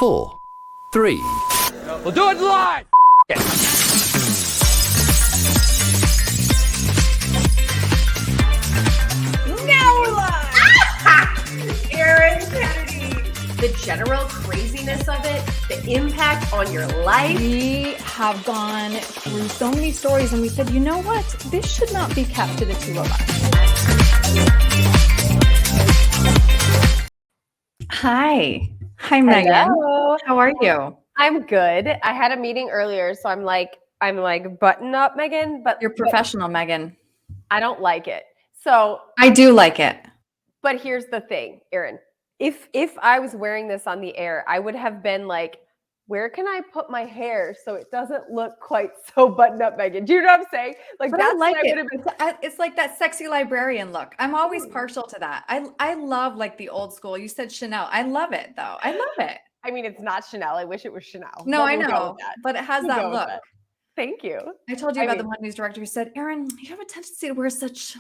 4, 3. We'll do it live! Now we're live! Erin Kennedy. The general craziness of it, the impact on your life. We have gone through so many stories and we said, you know what? This should not be kept to the two of us. Hi, Megan. Hello. How are you? I'm good. I had a meeting earlier, so I'm like button up, Megan, but You're professional, Megan. I don't like it. So I do like it. but here's the thing, Erin. If I was wearing this on the air, I would have been like, where can I put my hair so it doesn't look quite so buttoned up, Megan? Do you know what I'm saying? Like But that's I like what I it. would have been. It's like that sexy librarian look. I'm always partial to that. I love like the old school. You said Chanel. I love it though. I love it. I mean, it's not Chanel. I wish it was Chanel. No, but I we'll go know, with that. but it has We'll go that with look. that. Thank you. I told you I about the mean- one news director who said, Erin, you have a tendency to wear such,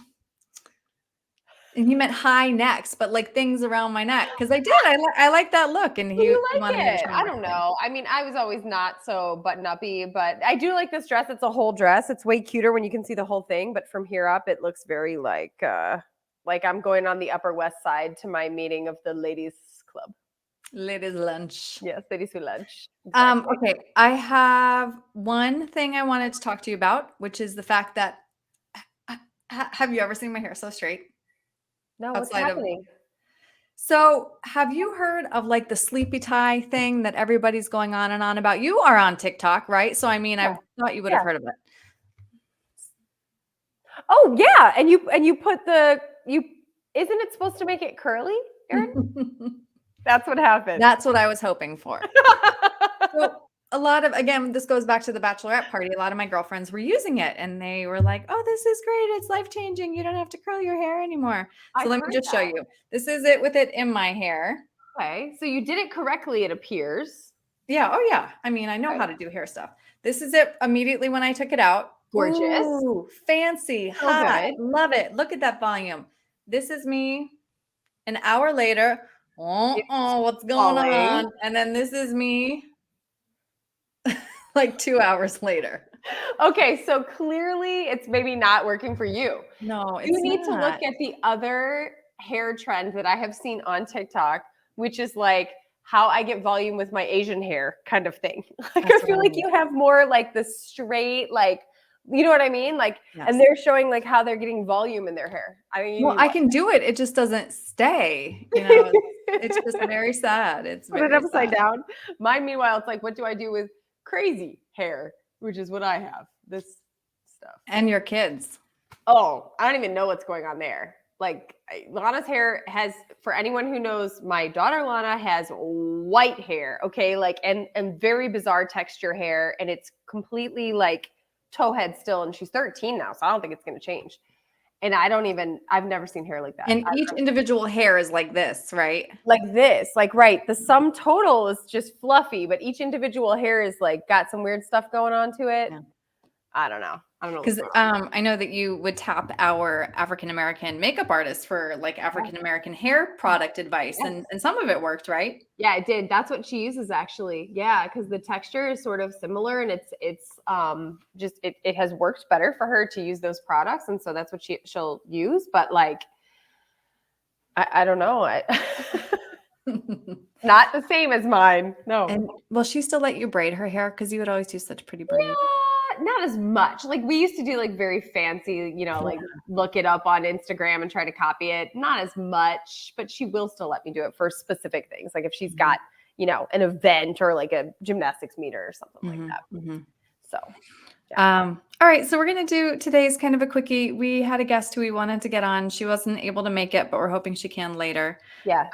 and he meant high necks, but like things around my neck. Because I did. I like that look. And he You like wanted me to it? try I my don't thing. know. I mean, I was always not so button-uppy, but I do like this dress. It's a whole dress. It's way cuter when you can see the whole thing, but from here up, it looks very like I'm going on the Upper West Side to my meeting of the ladies' club. Ladies lunch. Yes, ladies who lunch. Exactly. Okay. I have one thing I wanted to talk to you about, which is the fact that have you ever seen my hair so straight? No, what's outside of- happening? So have you heard of like the sleepy tie thing that everybody's going on and on about? You are on TikTok, right? So I mean, I Yeah. thought you would have Yeah. heard of it. Oh yeah, and you put isn't it supposed to make it curly, Erin? That's what happened. That's what I was hoping for. So a lot of, again, this goes back to the bachelorette party. A lot of my girlfriends were using it and they were like, oh, this is great. It's life-changing. You don't have to curl your hair anymore. So I've let me heard just show that. you. This is it with it in my hair. Okay, so you did it correctly, it appears. Yeah. Oh yeah. I mean, I know how to do hair stuff. This is it immediately when I took it out. Gorgeous. Ooh, fancy. So Hot. good. Love it. Look at that volume. This is me an hour later. What's going falling. on? And then this is me like 2 hours later. Okay, so clearly it's maybe not working for you. No, it's You need to not. look at the other hair trend that I have seen on TikTok, which is like how I get volume with my Asian hair kind of thing. Like That's I feel what I like you have more like the straight, like you know what I mean? Like, Yes. and they're showing like how they're getting volume in their hair. I mean, Well, I can do it. It just doesn't stay. You know, it's just very sad. It's put very it upside sad. down. Mine, meanwhile, it's like, what do I do with crazy hair, which is what I have. This stuff. And your kids. Oh, I don't even know what's going on there. Like Lana's hair has, for anyone who knows, my daughter Lana has white hair, okay, like and very bizarre texture hair, and it's completely like towhead still, and she's 13 now, so I don't think it's going to change. And I've never seen hair like that. And each individual hair is like this, right? like this, like right. The sum total is just fluffy, but each individual hair is like got some weird stuff going on to it. Yeah. I don't know. Because I know that you would tap our African-American makeup artists for like African-American hair product advice. Yes. And some of it worked, right? Yeah, it did. That's what she uses actually. Yeah, because the texture is sort of similar, and it's just it has worked better for her to use those products, and so that's what she'll use. But like, I don't know. Not the same as mine. No. And will she still let you braid her hair? Because you would always do such pretty braid. Not as much. Like we used to do like very fancy, like look it up on Instagram and try to copy it. Not as much, but she will still let me do it for specific things. Like if she's got, an event or like a gymnastics meet or something like that. So, All right. So we're going to do today's kind of a quickie. We had a guest who we wanted to get on. She wasn't able to make it, but we're hoping she can later. yeah.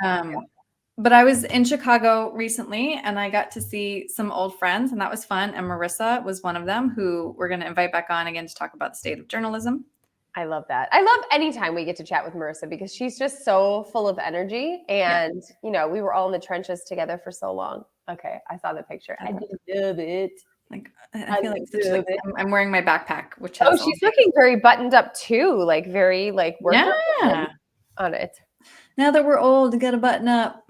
But I was in Chicago recently and I got to see some old friends and that was fun. And Marissa was one of them who we're going to invite back on again to talk about the state of journalism. I love that. I love anytime we get to chat with Marissa because she's just so full of energy. And, we were all in the trenches together for so long. Okay. I saw the picture. I love it. Like I feel like, I'm wearing my backpack, which has she's looking very buttoned up too. Like very working yeah. on it. Now that we're old, got to button up.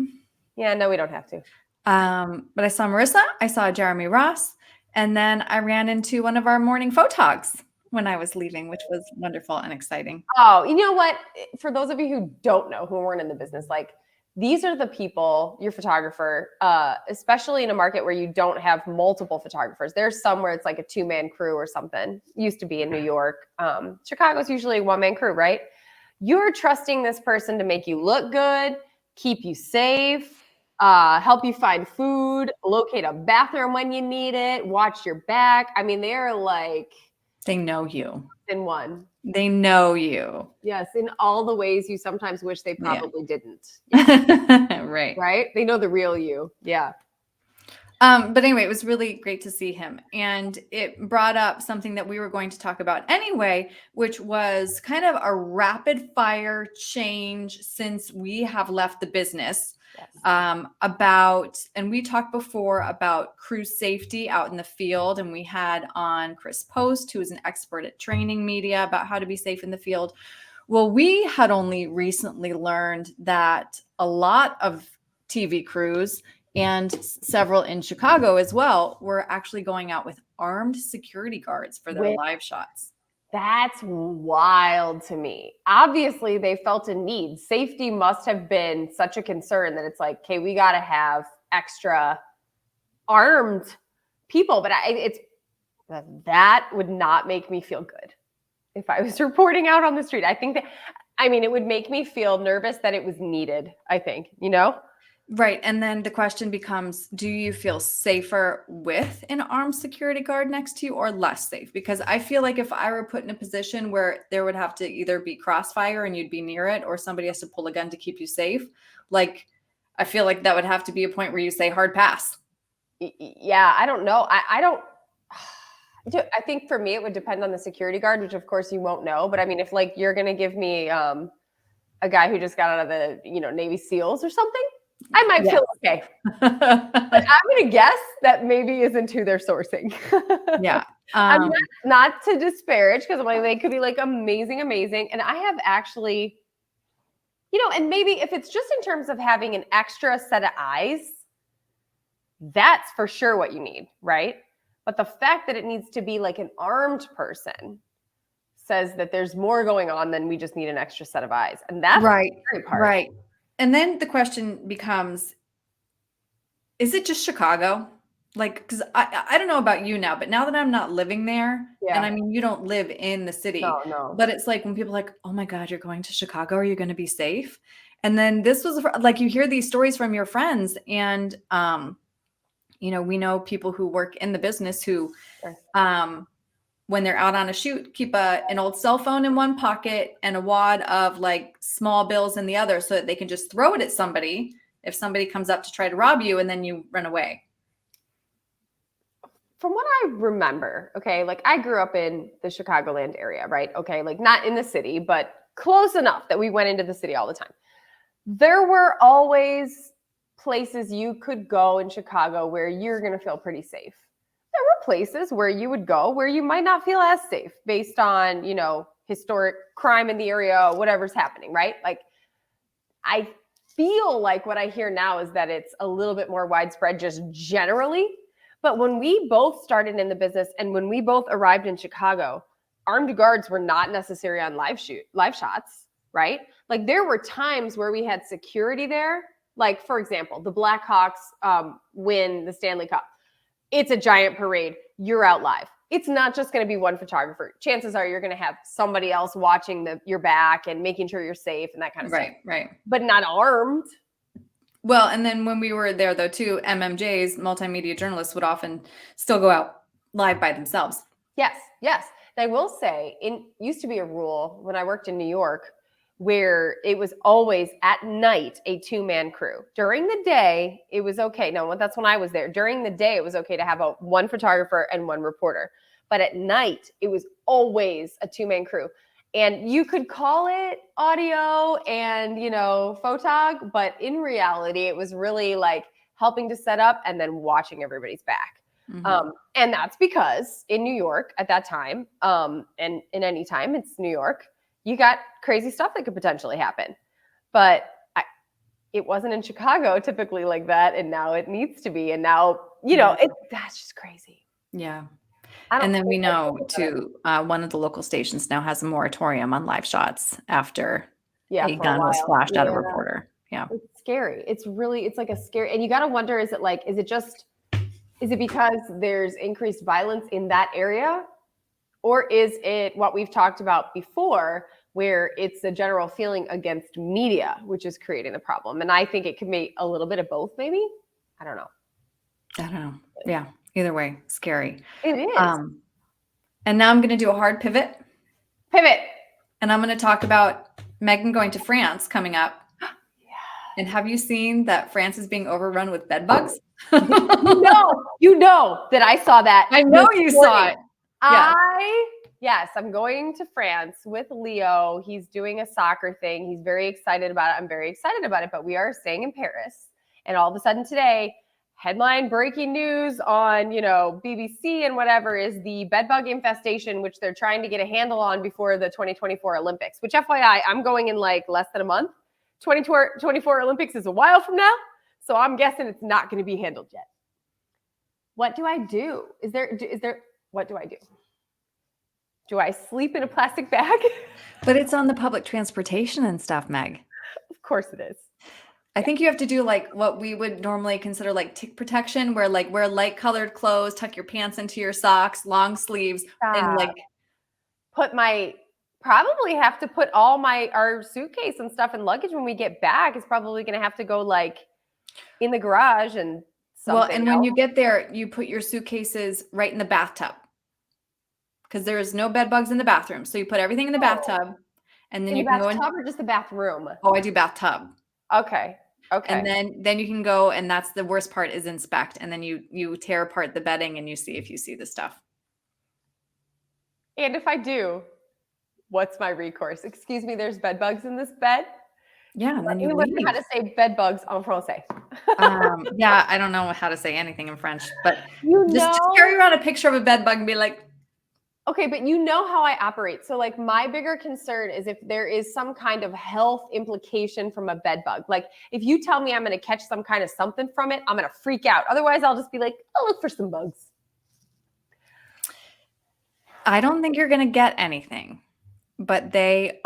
Yeah, no, we don't have to. But I saw Marissa, I saw Jeremy Ross, and then I ran into one of our morning photogs when I was leaving, which was wonderful and exciting. Oh, you know what? For those of you who don't know, who weren't in the business, like these are the people, your photographer, especially in a market where you don't have multiple photographers. There's some where it's like a 2-man crew or something. Used to be in New York. Chicago's usually a 1-man crew, right? You're trusting this person to make you look good, keep you safe, help you find food, locate a bathroom when you need it, watch your back. I mean, they're like They know you. in one. They know you. Yes, in all the ways you sometimes wish they Yeah. probably didn't. Right. Right? They know the real you. Yeah. But anyway, it was really great to see him. And it brought up something that we were going to talk about anyway, which was kind of a rapid fire change since we have left the business. Yes. And we talked before about crew safety out in the field, and we had on Chris Post, who is an expert at training media about how to be safe in the field. Well, we had only recently learned that a lot of TV crews and several in Chicago as well were actually going out with armed security guards for their With- live shots. That's wild to me. Obviously, they felt a need. Safety must have been such a concern that it's like, okay, we got to have extra armed people. But that would not make me feel good if I was reporting out on the street. It would make me feel nervous that it was needed, I think, you know? Right. And then the question becomes, do you feel safer with an armed security guard next to you or less safe? Because I feel like if I were put in a position where there would have to either be crossfire and you'd be near it, or somebody has to pull a gun to keep you safe, like I feel like that would have to be a point where you say hard pass. Yeah, I don't know. I think for me, it would depend on the security guard, which of course you won't know. But I mean, if like you're going to give me a guy who just got out of the, Navy SEALs or something, I might feel okay. But I'm going to guess that maybe isn't who they're sourcing. Yeah. I'm not to disparage, because I'm like, they could be like amazing. And I have actually, and maybe if it's just in terms of having an extra set of eyes, that's for sure what you need, right? But the fact that it needs to be like an armed person says that there's more going on than we just need an extra set of eyes. And that's right. the scary part. Right. And then the question becomes, is it just Chicago? Like, because I don't know about you now, but now that I'm not living there, and I mean, you don't live in the city, No. but it's like when people are like, oh my God, you're going to Chicago, are you going to be safe? And then this was like, you hear these stories from your friends, and, we know people who work in the business who, when they're out on a shoot, keep an old cell phone in one pocket and a wad of like small bills in the other, so that they can just throw it at somebody if somebody comes up to try to rob you, and then you run away. From what I remember, okay, like I grew up in the Chicagoland area, right? Okay, like not in the city, but close enough that we went into the city all the time. There were always places you could go in Chicago where you're going to feel pretty safe. There were places where you would go where you might not feel as safe based on, historic crime in the area, whatever's happening, right? Like, I feel like what I hear now is that it's a little bit more widespread just generally. But when we both started in the business and when we both arrived in Chicago, armed guards were not necessary on live shots, right? Like there were times where we had security there. Like, for example, the Blackhawks win the Stanley Cup. It's a giant parade. You're out live. It's not just going to be one photographer. Chances are you're going to have somebody else watching your back and making sure you're safe and that kind of stuff. Right. But not armed. Well, and then when we were there though too, MMJs, multimedia journalists, would often still go out live by themselves. Yes. And I will say, it used to be a rule when I worked in New York where it was always at night a 2-man crew. During the day, it was okay. No, that's when I was there. During the day, it was okay to have one photographer and one reporter. But at night, it was always a 2-man crew. And you could call it audio and, photog, but in reality, it was really like helping to set up and then watching everybody's back. Mm-hmm. And that's because in New York at that time, and in any time, it's New York, you got crazy stuff that could potentially happen. But it wasn't in Chicago typically like that, and now it needs to be. And now, that's just crazy. Yeah. I don't And then we think I know think about it. too, one of the local stations now has a moratorium on live shots after Yeah, a for a gun was while. flashed at a Yeah. reporter. Yeah. It's scary. It's like a scary, and you got to wonder, is it because there's increased violence in that area? Or is it what we've talked about before, where it's a general feeling against media, which is creating the problem? And I think it could be a little bit of both, maybe. I don't know. I don't know. Yeah. Either way, scary. It is. And now I'm going to do a hard pivot. Pivot. And I'm going to talk about Megan going to France coming up. Yeah. And have you seen that France is being overrun with bed bugs? You know that I saw that. I know you saw it. Yeah. Yes, I'm going to France with Leo. He's doing a soccer thing. He's very excited about it. I'm very excited about it, but we are staying in Paris. And all of a sudden today, headline breaking news on, BBC and whatever is the bedbug infestation, which they're trying to get a handle on before the 2024 Olympics, which FYI, I'm going in like less than a month. 2024 Olympics is a while from now. So I'm guessing it's not going to be handled yet. What do I do? What do I do? Do I sleep in a plastic bag? But it's on the public transportation and stuff, Meg. Of course it is. I think you have to do like what we would normally consider like tick protection, where like wear light colored clothes, tuck your pants into your socks, long sleeves, and like probably have to put all our suitcase and stuff and luggage when we get back. Is probably going to have to go like in the garage and something. Well, and when you get there, you put your suitcases right in the bathtub because there is no bed bugs in the bathroom. So you put everything in the bathtub, and then you can go in. Bathtub or just the bathroom? Oh, I do bathtub. Okay. And then you can go, and that's the worst part is inspect, and then you tear apart the bedding and you see if you see the stuff. And if I do, what's my recourse? Excuse me, there's bed bugs in this bed. Yeah, and then you learn leave. how to say bed bugs en français. Yeah, I don't know how to say anything in French, but just carry around a picture of a bed bug and be like, okay, but you know how I operate. So like my bigger concern is if there is some kind of health implication from a bed bug. Like if you tell me I'm going to catch some kind of something from it, I'm going to freak out. Otherwise, I'll just be like, I'll look for some bugs. I don't think you're going to get anything, but they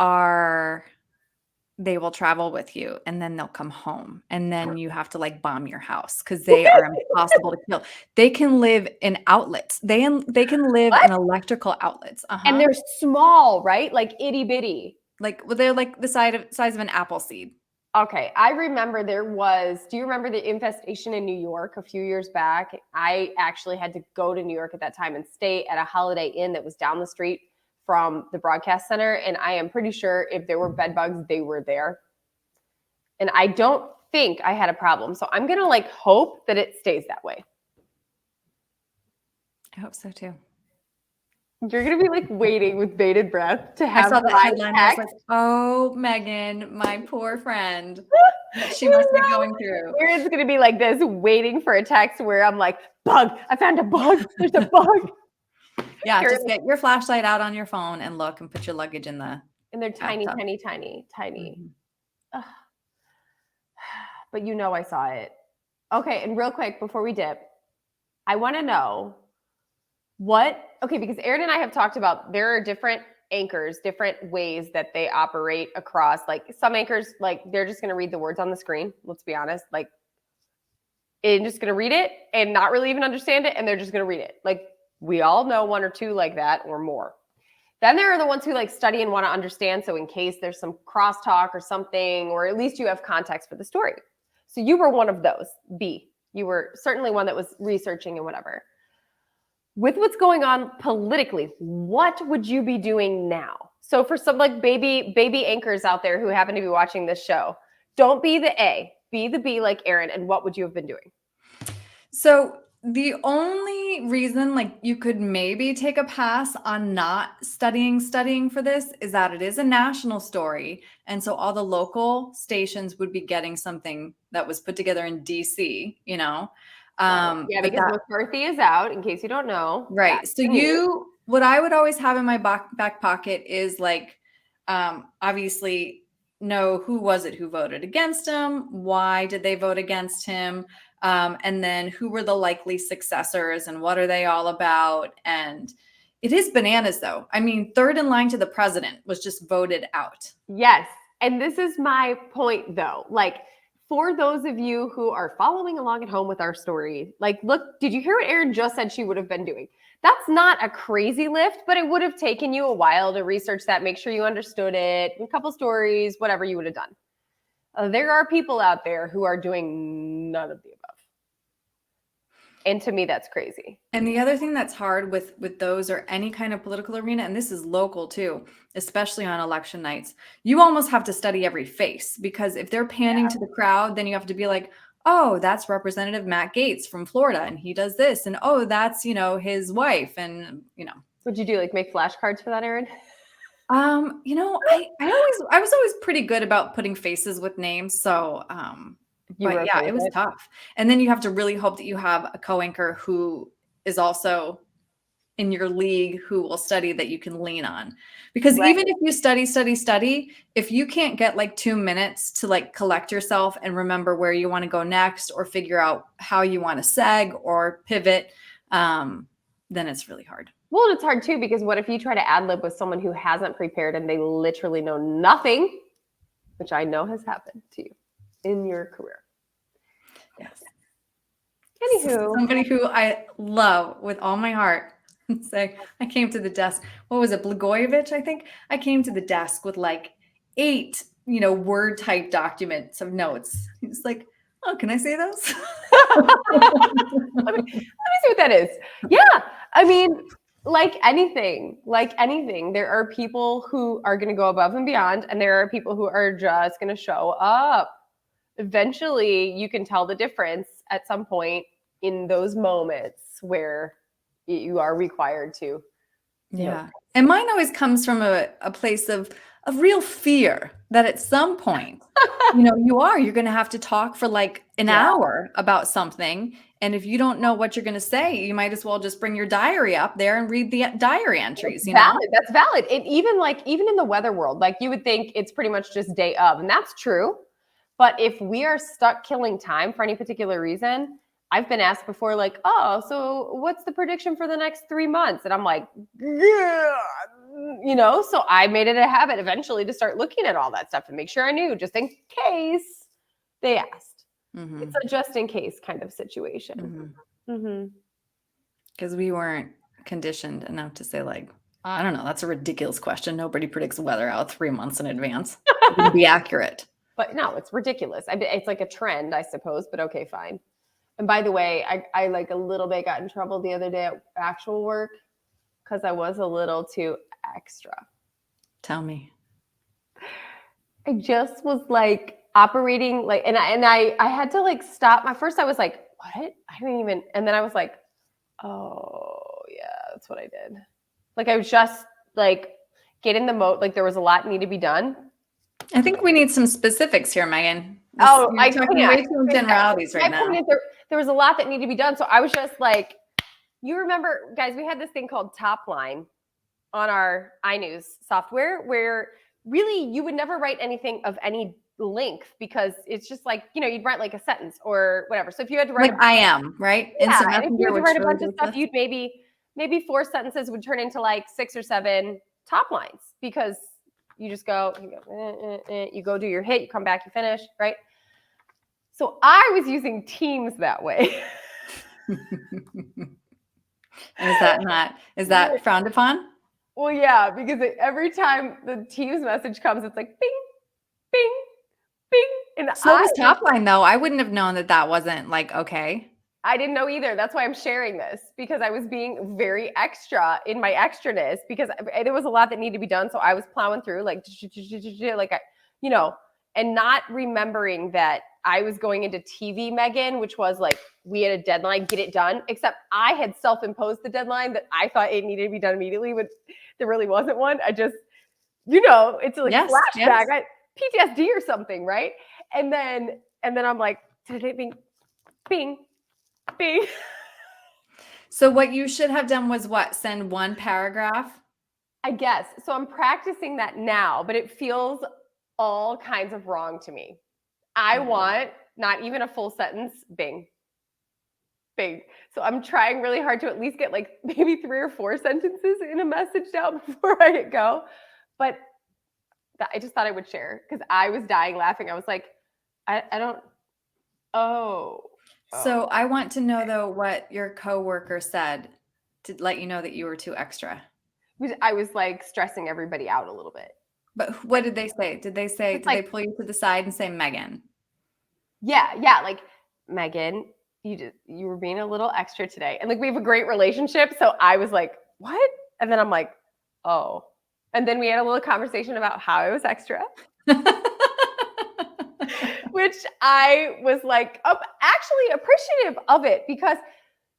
will travel with you and then they'll come home and then you have to like bomb your house because they are impossible to kill. They can live in outlets. They can live in electrical outlets. And they're small, right? Like itty bitty. They're like the size of an apple seed. Okay. I remember do you remember the infestation in New York a few years back? I actually had to go to New York at that time and stay at a Holiday Inn that was down the street from the broadcast center. And I am pretty sure if there were bed bugs, they were there. And I don't think I had a problem. So I'm going to like hope that it stays that way. I hope so too. You're going to be like waiting with bated breath to have I saw that headline. I was text. like, oh, Megan, my poor friend. She must be going through. Erin's going to be like this, waiting for a text where I'm like, bug, I found a bug. There's a bug. Yeah, just get your flashlight out on your phone and look and put your luggage in the. And they're tiny, bathtub. tiny. Mm-hmm. But I saw it. Okay, and real quick before we dip, I want to know because Erin and I have talked about there are different anchors, different ways that they operate across. Like some anchors, like they're just going to read the words on the screen. Let's be honest. Like, and just going to read it and not really even understand it. And they're just going to read it. Like we all know one or two like that or more. Then there are the ones who like study and want to understand. So in case there's some crosstalk or something, or at least you have context for the story. So you were one of those. B, you were certainly one that was researching and whatever. With what's going on politically, what would you be doing now? So for some like baby anchors out there who happen to be watching this show, don't be the A, be the B like Erin. And what would you have been doing? So the only reason like you could maybe take a pass on not studying for this is that it is a national story. And so all the local stations would be getting something that was put together in DC, Because McCarthy is out, in case you don't know. Right. So what I would always have in my back pocket is like, obviously know who was it who voted against him, why did they vote against him, and then who were the likely successors and what are they all about. And it is bananas, though. I mean, third in line to the president was just voted out. Yes. And this is my point, though. Like, for those of you who are following along at home with our story, like, look, did you hear what Erin just said she would have been doing? That's not a crazy lift, but it would have taken you a while to research that, make sure you understood it, a couple stories, whatever you would have done. There are people out there who are doing none of the above. And to me, that's crazy. And the other thing that's hard with those or any kind of political arena, and this is local too, especially on election nights, you almost have to study every face, because if they're panning to the crowd, then you have to be like, oh, that's Representative Matt Gaetz from Florida, and he does this, and oh, that's, his wife, and What'd you do? Like make flashcards for that, Erin? I was always pretty good about putting faces with names, so but yeah, it was tough. And then you have to really hope that you have a co-anchor who is also in your league, who will study, that you can lean on. Because even if you study, if you can't get like 2 minutes to like collect yourself and remember where you want to go next, or figure out how you want to seg or pivot, then it's really hard. Well, it's hard too, because what if you try to ad lib with someone who hasn't prepared and they literally know nothing, which I know has happened to you in your career. Yes. Anywho, Somebody who I love with all my heart. Say, I came to the desk. What was it, Blagojevich? I think I came to the desk with like 8, word type documents of notes. He's like, "Oh, can I say those?" let me see what that is. Yeah, I mean, like anything, there are people who are going to go above and beyond, and there are people who are just going to show up. Eventually, you can tell the difference at some point in those moments where you are required to. Yeah. And mine always comes from a place of real fear that at some point, you're going to have to talk for like an hour about something. And if you don't know what you're going to say, you might as well just bring your diary up there and read the diary entries. That's valid. And even in the weather world, like you would think it's pretty much just day of, and that's true. But if we are stuck killing time for any particular reason, I've been asked before, like, oh, so what's the prediction for the next 3 months? And I'm like, yeah, so I made it a habit eventually to start looking at all that stuff and make sure I knew, just in case they asked. Mm-hmm. It's a just in case kind of situation. Because we weren't conditioned enough to say, like, I don't know, that's a ridiculous question. Nobody predicts weather out 3 months in advance. It would be accurate. But no, it's ridiculous. It's like a trend, I suppose, but okay, fine. And by the way, I like a little bit got in trouble the other day at actual work because I was a little too extra. Tell me. I just was like operating like, and I had to like stop. At first I was like, what? I didn't even, and then I was like, oh yeah, that's what I did. Like I was just like getting the mode, like there was a lot need to be done. I think we need some specifics here, Megan. I talking way too generalities right now. There was a lot that needed to be done. So I was just like, you remember, guys, we had this thing called Topline on our iNews software where really you would never write anything of any length because it's just like, you'd write like a sentence or whatever. So if you had to write I am, right? Yeah, and if you had to write a bunch of stuff, you'd maybe 4 sentences would turn into like 6 or 7 top lines because you just go, you go do your hit, you come back, you finish, right? So I was using Teams that way. Is that frowned upon? Well, yeah, because every time the Teams message comes, it's like bing, bing, bing. And so was Topline though. I wouldn't have known that wasn't like, okay. I didn't know either. That's why I'm sharing this because I was being very extra in my extraness because there was a lot that needed to be done. So I was plowing through like and not remembering that I was going into TV, Megan, which was like, we had a deadline, get it done, except I had self-imposed the deadline that I thought it needed to be done immediately, but there really wasn't one. I just, it's like flashback, right? PTSD or something, right? And then I'm like, bing, bing, bing. So what you should have done was what? Send one paragraph? I guess. So I'm practicing that now, but it feels all kinds of wrong to me. I want not even a full sentence, bing, bing. So I'm trying really hard to at least get like maybe 3 or 4 sentences in a message now before I hit go. But I just thought I would share because I was dying laughing. I was like, I don't, So I want to know though what your coworker said to let you know that you were too extra. I was like stressing everybody out a little bit. But what did they say? Did they pull you to the side and say, Megan? Yeah. Like, Megan, you were being a little extra today. And like, we have a great relationship. So I was like, what? And then I'm like, oh. And then we had a little conversation about how I was extra. Which I was like, actually appreciative of it, because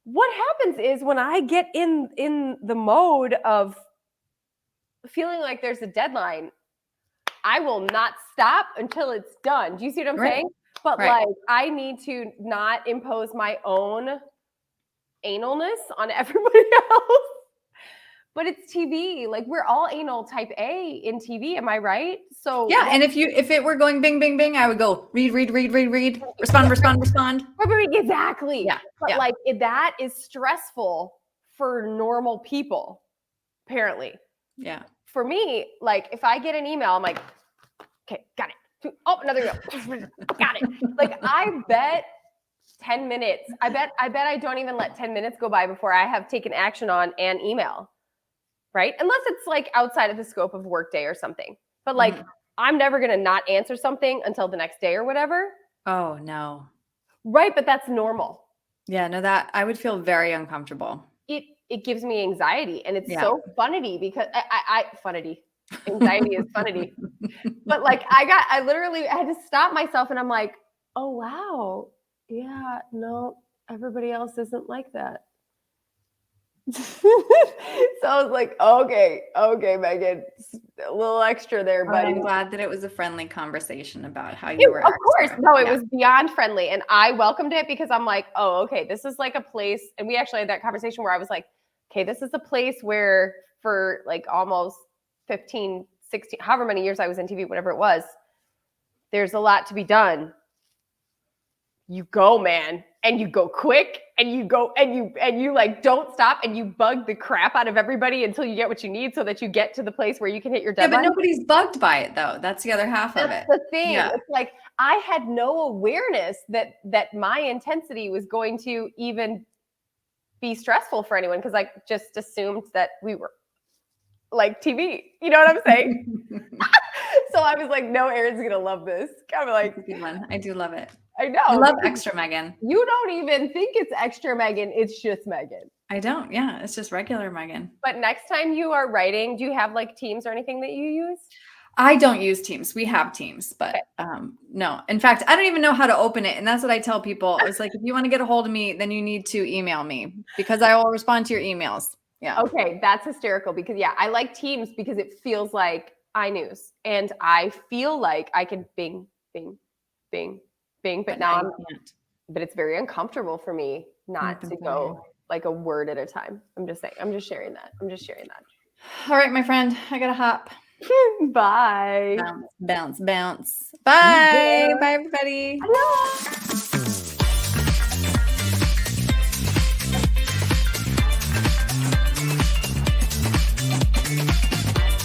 what happens is when I get in the mode of feeling like there's a deadline, I will not stop until it's done. Do you see what I'm saying? But like, I need to not impose my own analness on everybody else. But it's TV. Like, we're all anal type A in TV. Am I right? So yeah. And if it were going bing, bing, bing, I would go read, respond. Exactly. Yeah. But like, that is stressful for normal people, apparently. Yeah. For me, like, if I get an email, I'm like, okay, got it. Oh, another email. Got it. Like, I bet 10 minutes. I bet I don't even let 10 minutes go by before I have taken action on an email. Right? Unless it's like outside of the scope of workday or something. But like, I'm never going to not answer something until the next day or whatever. Oh, no. Right. But that's normal. Yeah, no, that I would feel very uncomfortable. It gives me anxiety, and it's so funnity because I funnity. Anxiety is funnity. But like, I literally had to stop myself, and I'm like, oh, wow. Yeah, no, everybody else isn't like that. So I was like, okay, Megan, a little extra there, buddy. I'm glad that it was a friendly conversation about how you were. Of course. No, it was beyond friendly. And I welcomed it because I'm like, oh, okay, this is like a place. And we actually had that conversation where I was like, okay, this is a place where for like almost 15, 16, however many years I was in TV, whatever it was, there's a lot to be done. You go, man, and you go quick, and you go, and you like don't stop, and you bug the crap out of everybody until you get what you need, so that you get to the place where you can hit your deadline. Yeah, but nobody's bugged by it though. That's the other half of it. That's the thing. Yeah. It's like I had no awareness that my intensity was going to even be stressful for anyone, because I just assumed that we were like TV. You know what I'm saying? So I was like, no, Erin's gonna love this. I'm like, good one. I do love it. I know. I love extra Megan. You don't even think it's extra Megan. It's just Megan. I don't. Yeah, it's just regular Megan. But next time you are writing, do you have like Teams or anything that you use? I don't use Teams. We have Teams, but no. In fact, I don't even know how to open it. And that's what I tell people. It's like, if you want to get a hold of me, then you need to email me, because I will respond to your emails. Yeah. Okay. That's hysterical, because I like Teams because it feels like iNews, and I feel like I can bing, bing, bing, bing, but now but it's very uncomfortable for me not to go like a word at a time. I'm just saying, I'm just sharing that. All right, my friend, I gotta hop. Bye. Bounce. Bye. Bye, everybody. Hello.